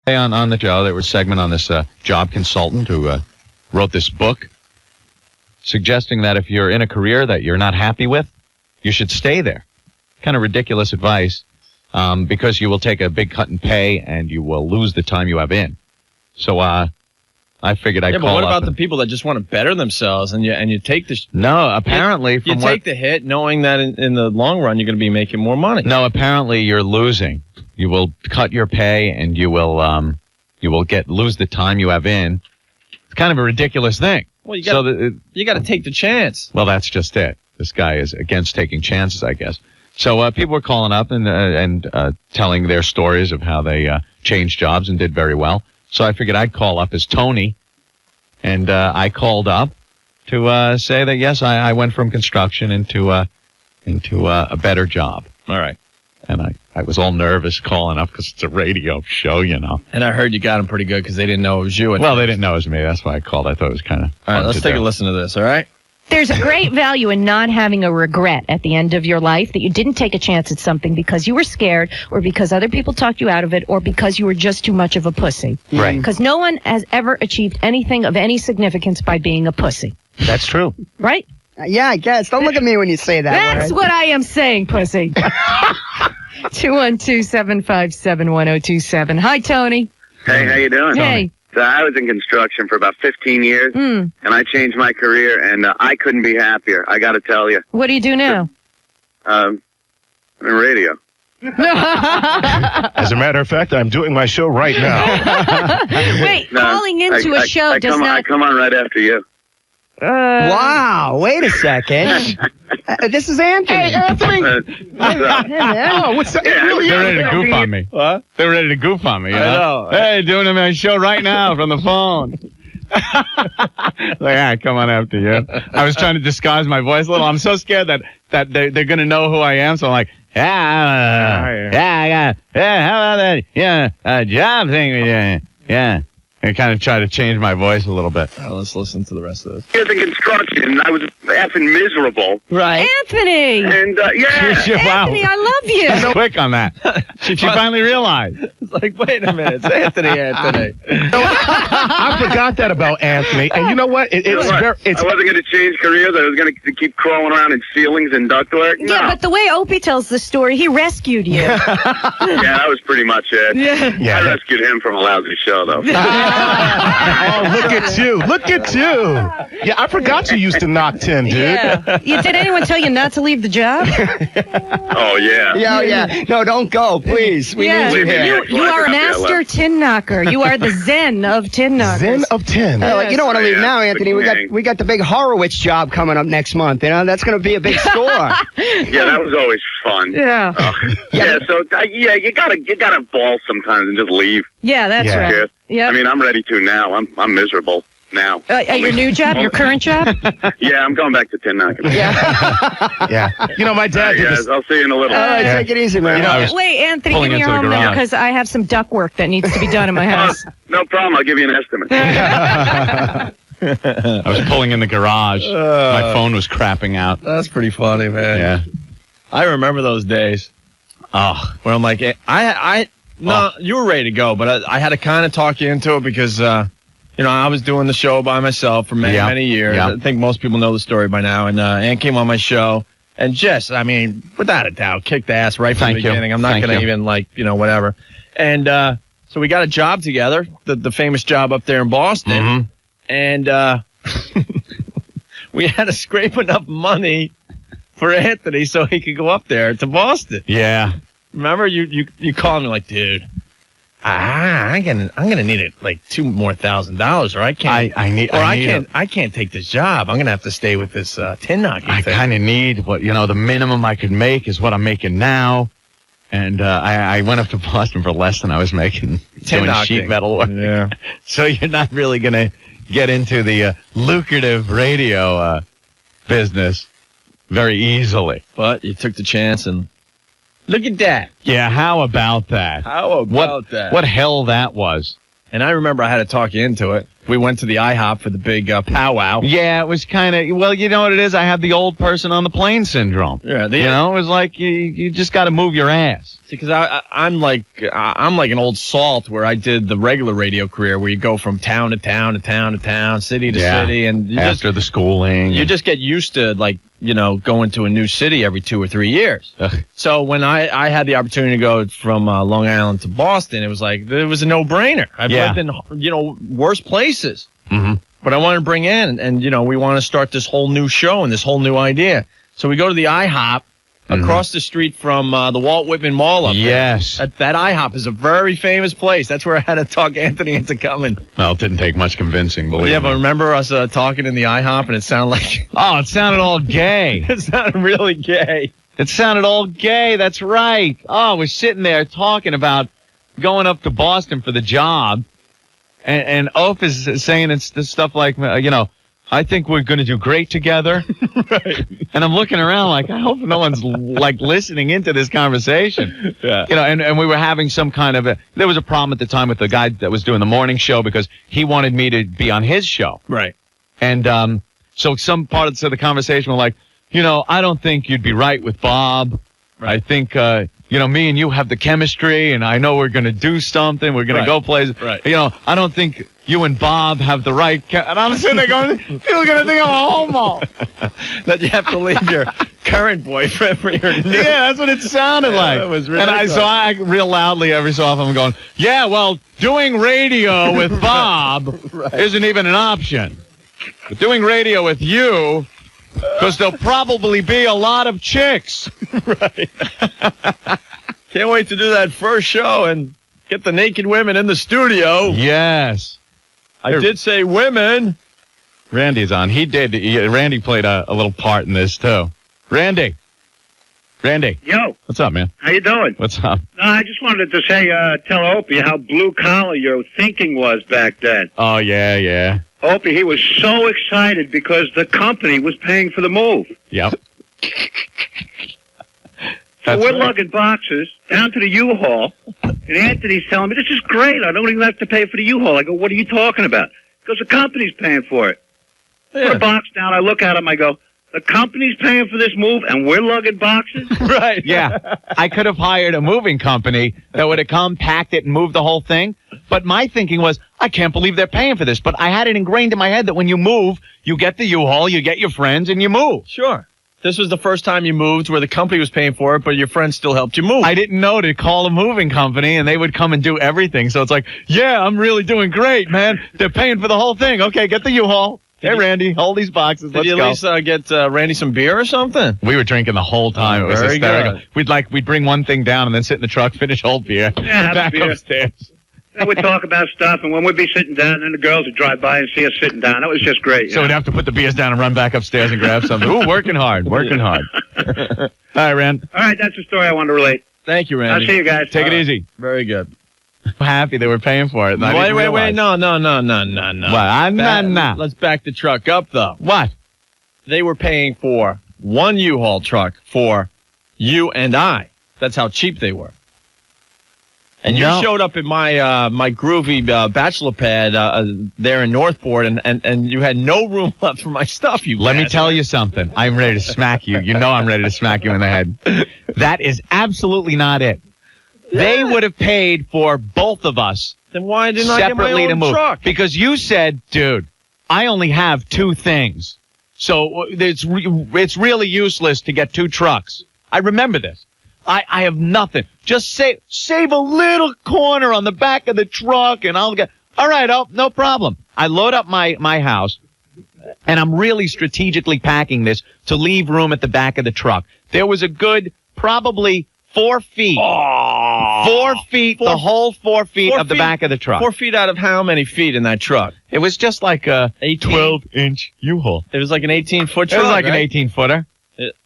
On the show, there was a segment on this job consultant who wrote this book suggesting that if you're in a career that you're not happy with, you should stay there. Kind of ridiculous advice, because you will take a big cut in pay and you will lose the time you have in. So I figured I'd call up. Yeah, but what about the people that just want to better themselves and you take the... No, apparently... You take the hit knowing that in the long run you're going to be making more money. No, apparently you're losing. You will cut your pay and you will lose the time you have in. It's kind of a ridiculous thing. Well, you got to take the chance. Well, that's just it. This guy is against taking chances, I guess. So people were calling up and telling their stories of how they changed jobs and did very well. So I figured I'd call up as Tony, and I called up to say that, yes, I went from construction into a better job. All right. And I was all nervous calling up because it's a radio show, you know. And I heard you got them pretty good because they didn't know it was you. Well, they didn't know it was me. That's why I called. I thought it was kind of All right, let's take a listen to this, all right? There's a great value in not having a regret at the end of your life that you didn't take a chance at something because you were scared or because other people talked you out of it or because you were just too much of a pussy. Right. Because no one has ever achieved anything of any significance by being a pussy. That's true. Right? Yeah, I guess. Don't look at me when you say that. That's what I am saying, pussy. 212-757-1027. Hi, Tony. Hey, how you doing? Hey. So I was in construction for about 15 years, and I changed my career, and I couldn't be happier. I got to tell you. What do you do now? I'm in radio. As a matter of fact, I'm doing my show right now. Wait, calling into a show does not... I come on right after you. Wow, wait a second. This is Anthony. Hey, Anthony! Oh, what's that? Yeah, Really? They're ready to goof on me. What? They're ready to goof on me. You I know. Hey, doing my show right now from the phone. Like, come on after you. I was trying to disguise my voice a little. I'm so scared that they're going to know who I am. So I'm like, I got, how about that? Yeah, job thing. Yeah. I kind of try to change my voice a little bit. Let's listen to the rest of this. I was in construction. I was effing miserable. Right. Anthony! And, Wow. Anthony, I love you. So quick on that. She finally realized. It's like, wait a minute. It's Anthony. I forgot that about Anthony. And you know what? I wasn't going to change careers. I was going to keep crawling around in ceilings and ductwork. No. Yeah, but the way Opie tells the story, he rescued you. Yeah, that was pretty much it. Yeah. I rescued him from a lousy show, though. Oh, look at you. Look at you. Yeah, I forgot you used to knock 10, dude. Yeah. Did anyone tell you not to leave the job? Oh, yeah. Yeah. No, don't go, please. We need you here. You are a master tin knocker. You are the Zen of tin knockers. Zen of 10. You don't want to leave now, Anthony. We got the big Horowitz job coming up next month. You know, that's going to be a big store. Yeah, that was always fun. Yeah. So you gotta ball sometimes and just leave. Yeah, that's Yeah. right. Yeah. I mean, I'm ready to now. I'm miserable now. At your new job, your current job? Yeah, I'm going back to tin knocking. Yeah. You know, my dad did Guys, this. I'll see you in a little. All right, take it easy, man. You know, I was Wait, Anthony, pulling give me your into the home number garage. because I have some duct work that needs to be done in my house. No problem. I'll give you an estimate. I was pulling in the garage. My phone was crapping out. That's pretty funny, man. Yeah. I remember those days. Where I'm like, you were ready to go, but I had to kind of talk you into it because, I was doing the show by myself for many years. Yeah. I think most people know the story by now. And Ann came on my show and just, without a doubt, kicked ass right from the beginning. I'm not going to even whatever. And so we got a job together, the famous job up there in Boston. And we had to scrape enough money for Anthony so he could go up there to Boston. Yeah. Remember, you called me like, dude, I'm gonna need it like $2,000 more, or I can't. I can't take this job. I'm gonna have to stay with this tin knocking thing. I kind of need what the minimum I could make is what I'm making now, and I went up to Boston for less than I was making doing sheet metal work. Yeah. So you're not really gonna get into the lucrative radio business very easily. But you took the chance and. Look at that. Yeah, how about that? How about that? What hell that was. And I remember I had to talk you into it. we went to the Ihop for the big powwow. Yeah, it was kind of, well, you know what it is? I have the old person on the plane syndrome. Yeah, you know, it was like you just got to move your ass. See, because I'm like an old salt where I did the regular radio career where you go from town to town to town to town, city to city, and after the schooling, you just get used to going to a new city every 2 or 3 years. So when I had the opportunity to go from Long Island to Boston, it was a no-brainer. I've lived in worse places, but I wanted to bring in, and we want to start this whole new show and this whole new idea. So we go to the Ihop. Across the street from the Walt Whitman Mall up there. That Ihop is a very famous place. That's where I had to talk Anthony into coming. Well, it didn't take much convincing, believe me. Yeah, but remember us talking in the Ihop, and it sounded like... Oh, it sounded all gay. It sounded really gay. It sounded all gay, that's right. Oh, we're sitting there talking about going up to Boston for the job, and Ope is saying it's this stuff like, I think we're going to do great together. Right. And I'm looking around like, I hope no one's listening into this conversation. Yeah. And we were having some kind of there was a problem at the time with the guy that was doing the morning show because he wanted me to be on his show. Right. And so some parts of the conversation were like, I don't think you'd be right with Bob. Right. I think, me and you have the chemistry, and I know we're going to do something. We're going to go places. Right. I don't think you and Bob have the right... And I'm sitting there going, you're going to think I'm a homo. That you have to leave your current boyfriend for your new... Yeah, that's what it sounded like. That was ridiculous. And I real loudly every so often I'm going, yeah, well, doing radio with Bob isn't even an option. But doing radio with you... Because there'll probably be a lot of chicks. Right. Can't wait to do that first show and get the naked women in the studio. Yes. I did say women. Randy's on. He did. Randy played a little part in this, too. Randy. Yo. What's up, man? How you doing? What's up? No, I just wanted to say, tell Opie how blue-collar your thinking was back then. Oh, yeah. Opie, he was so excited because the company was paying for the move. Yep. So we're lugging boxes down to the Uhaul, and Anthony's telling me, this is great. I don't even have to pay for the Uhaul. I go, what are you talking about? Because the company's paying for it. Yeah. Put a box down. I look at him. I go, the company's paying for this move, and we're lugging boxes? Right. Yeah. I could have hired a moving company that would have come, packed it, and moved the whole thing. But my thinking was, I can't believe they're paying for this. But I had it ingrained in my head that when you move, you get the U-Haul, you get your friends, and you move. Sure. This was the first time you moved where the company was paying for it, but your friends still helped you move. I didn't know to call a moving company, and they would come and do everything. So it's like, yeah, I'm really doing great, man. They're paying for the whole thing. Okay, get the U-Haul. Hey, Randy, hold these boxes. Did you at least get Randy some beer or something? We were drinking the whole time. It was very hysterical. Good. We'd bring one thing down and then sit in the truck, finish whole beer, back beer. upstairs. And we'd talk about stuff, and when we'd be sitting down, then the girls would drive by and see us sitting down. That was just great. So we'd have to put the beers down and run back upstairs and grab something. Ooh, working hard. All right, Rand. All right, that's the story I wanted to relate. Thank you, Randy. I'll see you guys. Take it easy. Very good. I'm happy they were paying for it. Wait. No. What? Let's back the truck up, though. What? They were paying for one U-Haul truck for you and I. That's how cheap they were. And you showed up at my my groovy bachelor pad there in Northport, and you had no room left for my stuff. Let me tell you something. I'm ready to smack you. You know I'm ready to smack you in the head. That is absolutely not it. Yeah. They would have paid for both of us. Then why didn't I get my own to move? Truck? Because you said, dude, I only have two things. So it's really useless to get two trucks. I remember this. I have nothing. Just save a little corner on the back of the truck, and I'll get... All right, no problem. I load up my house, and I'm really strategically packing this to leave room at the back of the truck. There was a good probably 4 feet. 4 feet, the whole 4 feet of the back of the truck. 4 feet out of how many feet in that truck? It was just like a 12-inch U-Haul. It was like an 18-foot truck, It was like right? an 18-footer.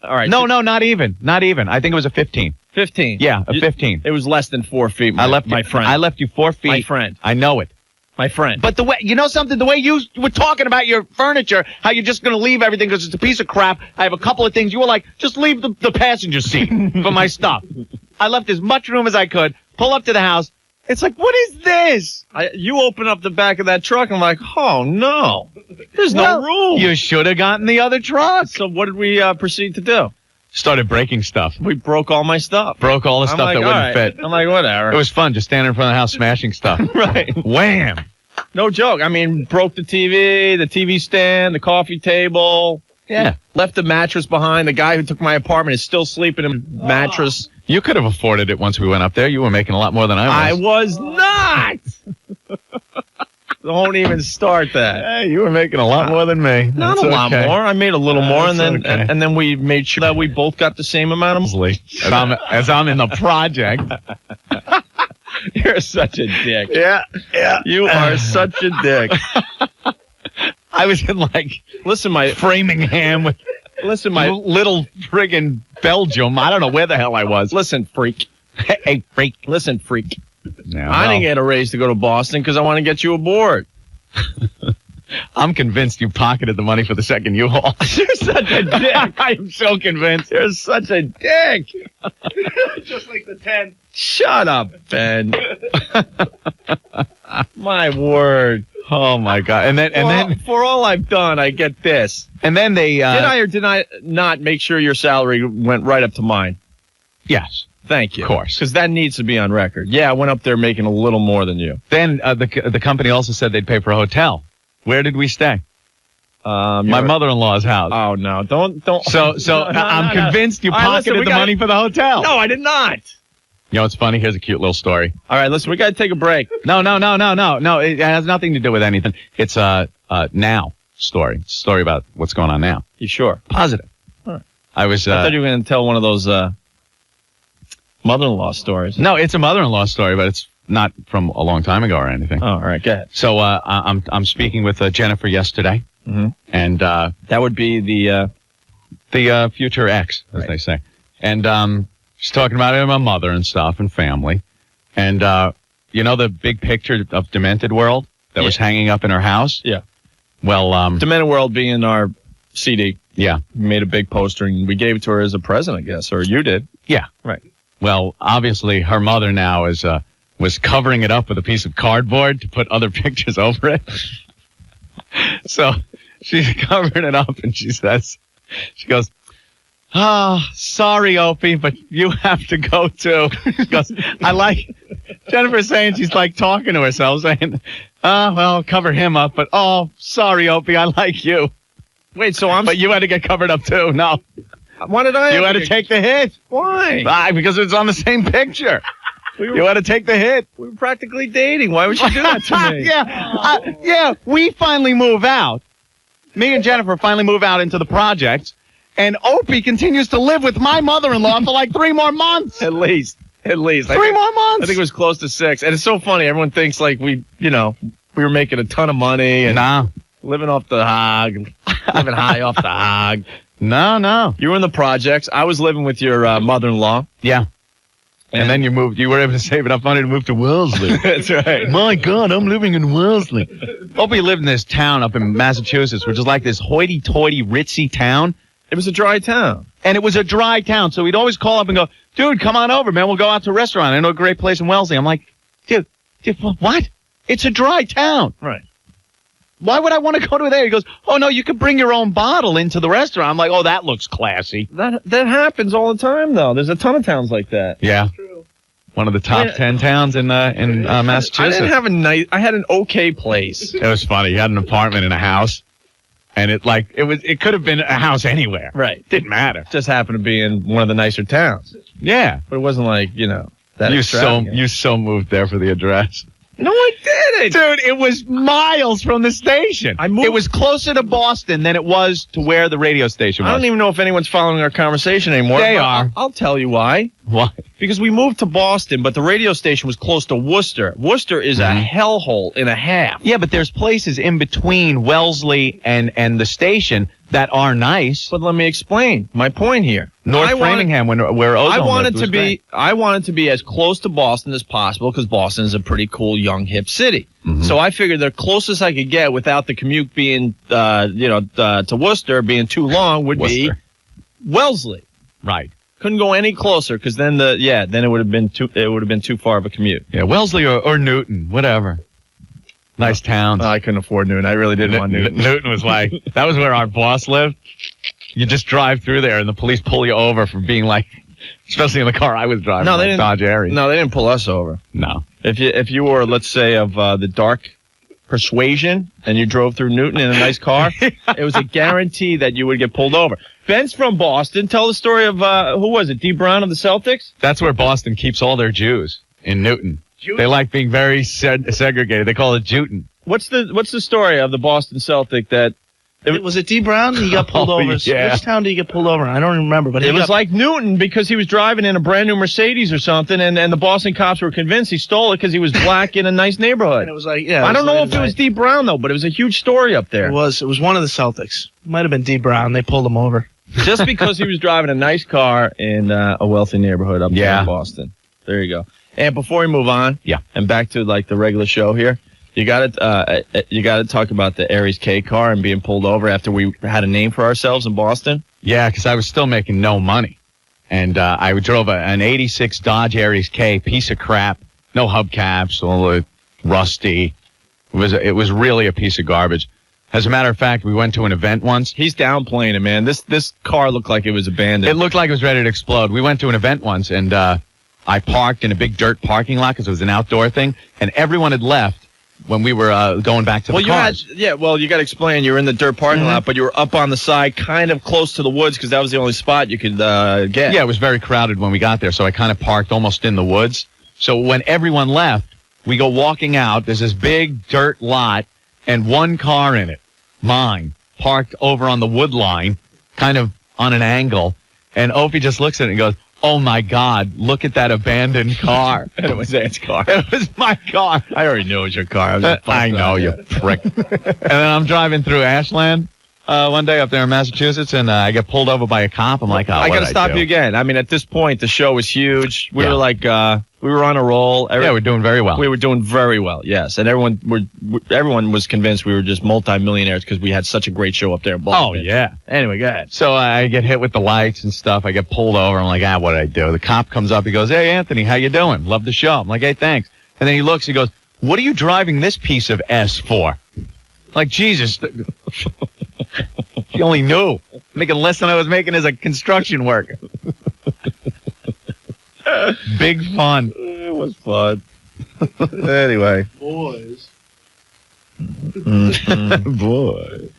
All right. No, not even. I think it was a 15. 15? Yeah, a 15. It was less than 4 feet, my friend. I left you 4 feet. My friend. I know it. My friend. But the way, you know something, the way you were talking about your furniture, how you're just going to leave everything because it's a piece of crap. I have a couple of things. You were like, just leave the passenger seat for my stuff. I left as much room as I could, pull up to the house, It's like, what is this? You open up the back of that truck, I'm like, oh, no. There's no room. You should have gotten the other truck. So what did we proceed to do? Started breaking stuff. We broke all my stuff. Broke all the stuff that wouldn't fit. I'm like, whatever. It was fun just standing in front of the house smashing stuff. Right. Wham. No joke. I mean, broke the TV stand, the coffee table. Yeah. Left the mattress behind. The guy who took my apartment is still sleeping in a mattress. You could have afforded it once we went up there. You were making a lot more than I was. I was not. Don't even start that. Hey, you were making a lot more than me. Not a lot more. I made a little more, and then we made sure that we both got the same amount of money. As I'm in the project. You're such a dick. Yeah. You are such a dick. I was in Framingham with little friggin' Belgium. I don't know where the hell I was. Listen, freak. Hey, freak. Listen, freak. No, I didn't get a raise to go to Boston because I want to get you aboard. I'm convinced you pocketed the money for the second U-Haul. You're such a dick. I am so convinced. You're such a dick. Just like the 10. Shut up, Ben. My word. Oh my God! And then for all I've done, I get this. And then they did I or did I not make sure your salary went right up to mine? Yes, thank you. Of course, because that needs to be on record. Yeah, I went up there making a little more than you. Then the company also said they'd pay for a hotel. Where did we stay? My mother-in-law's house. Oh no! Don't. So I'm convinced you pocketed the money for the hotel. No, I did not. You know what's funny? Here's a cute little story. All right, listen, we got to take a break. No. It has nothing to do with anything. It's a now story. It's a story about what's going on now. You sure? Positive. All right. I thought you were going to tell one of those mother-in-law stories. No, it's a mother-in-law story, but it's not from a long time ago or anything. Oh, all right, go ahead. So I'm speaking with Jennifer yesterday, and that would be the future ex, as they say, and she's talking about my mother and stuff and family. And, you know the big picture of Demented World that was hanging up in her house? Yeah. Well, Demented World being our CD. Yeah. We made a big poster, and we gave it to her as a present, I guess, or you did. Yeah. Right. Well, obviously, her mother now was covering it up with a piece of cardboard to put other pictures over it. So she's covering it up, and she goes, sorry, Opie, but you have to go too. She goes, Jennifer's saying she's like talking to herself, saying, well, cover him up, but sorry, Opie, I like you. Wait, but you had to get covered up too. No. Why did I? You had to take the hit. Why? Because it's on the same picture. You had to take the hit. We were practically dating. Why would you do that to me? Yeah, we finally move out. Me and Jennifer finally move out into the projects. And Opie continues to live with my mother-in-law for like 3 more months. At least. 3 more months. I think it was close to 6. And it's so funny. Everyone thinks like we were making a ton of money and living off the hog, living high off the hog. No. You were in the projects. I was living with your mother-in-law. Yeah. And then you were able to save enough money to move to Wellesley. That's right. My God, I'm living in Wellesley. Opie lived in this town up in Massachusetts, which is like this hoity-toity, ritzy town. It was a dry town. And it was a dry town, so we'd always call up and go, dude, come on over, man. We'll go out to a restaurant. I know a great place in Wellesley. I'm like, dude, what? It's a dry town. Right. Why would I want to go to there? He goes, oh, no, you could bring your own bottle into the restaurant. I'm like, oh, that looks classy. That happens all the time, though. There's a ton of towns like that. Yeah. True. One of the top 10 towns in Massachusetts. I had an okay place. It was funny. You had an apartment in a house. And it could have been a house anywhere. Right. Didn't matter. Just happened to be in one of the nicer towns. Yeah. But it wasn't like, that extravagant. You so moved there for the address. No, I didn't. Dude, it was miles from the station. It was closer to Boston than it was to where the radio station was. I don't even know if anyone's following our conversation anymore. They are. I'll tell you why. Why? Because we moved to Boston, but the radio station was close to Worcester. Worcester is a hellhole and a half. Yeah, but there's places in between Wellesley and the station that are nice. But let me explain my point here. North Framingham, where Ozone I wanted lived, to be as close to Boston as possible because Boston is a pretty cool, young, hip city. Mm-hmm. So I figured the closest I could get without the commute being, to Worcester being too long would be Wellesley. Right. Couldn't go any closer because then it would have been too far of a commute. Yeah, Wellesley or Newton, whatever. Nice towns. I couldn't afford Newton. I really didn't want Newton. Newton was like, that was where our boss lived. You just drive through there and the police pull you over for being like, especially in the car I was driving. No, they didn't. Dodge Aries. No, they didn't pull us over. No. If you were, let's say, of the dark persuasion and you drove through Newton in a nice car, it was a guarantee that you would get pulled over. Ben's from Boston. Tell the story of, who was it, D. Brown of the Celtics? That's where Boston keeps all their Jews, in Newton. They like being very segregated. They call it Jewton. What's the story of the Boston Celtic that... Was it D. Brown? He got pulled over. Yeah. Which town did he get pulled over? I don't remember. But it was like Newton because he was driving in a brand new Mercedes or something, and the Boston cops were convinced he stole it because he was black in a nice neighborhood. And it was like, yeah. I don't know if it was D. Brown though, but it was a huge story up there. It was one of the Celtics. Might have been D. Brown. They pulled him over just because he was driving a nice car in a wealthy neighborhood up there in Boston. There you go. And before we move on, and back to like the regular show here. You got to talk about the Aries K car and being pulled over after we had a name for ourselves in Boston. Yeah, because I was still making no money, and I drove an '86 Dodge Aries K, piece of crap, no hubcaps, all rusty. It was really a piece of garbage. As a matter of fact, we went to an event once. He's downplaying it, man. This car looked like it was abandoned. It looked like it was ready to explode. We went to an event once, and I parked in a big dirt parking lot because it was an outdoor thing, and everyone had left when we were going back to the cars. You got to explain. You were in the dirt parking lot, but you were up on the side, kind of close to the woods, because that was the only spot you could get. Yeah, it was very crowded when we got there, so I kind of parked almost in the woods. So when everyone left, we go walking out. There's this big dirt lot and one car in it, mine, parked over on the wood line, kind of on an angle. And Opie just looks at it and goes, "Oh, my God, look at that abandoned car." And it was Ed's car. It was my car. I already knew it was your car. I know, you prick. And then I'm driving through Ashland one day up there in Massachusetts, and I get pulled over by a cop. I'm like, I got to stop you again. I mean, at this point, the show was huge. We were like, we were on a roll. We're doing very well. We were doing very well, yes. And everyone was convinced we were just multimillionaires because we had such a great show up there in Boston. Oh, yeah. Anyway, go ahead. So I get hit with the lights and stuff. I get pulled over. I'm like, what did I do? The cop comes up. He goes, "Hey, Anthony, how you doing? Love the show." I'm like, "Hey, thanks." And then he looks. He goes, "What are you driving this piece of S for?" Like, Jesus. He only knew. Making less than I was making as a construction worker. Big fun. It was fun. Anyway. boys. Boy.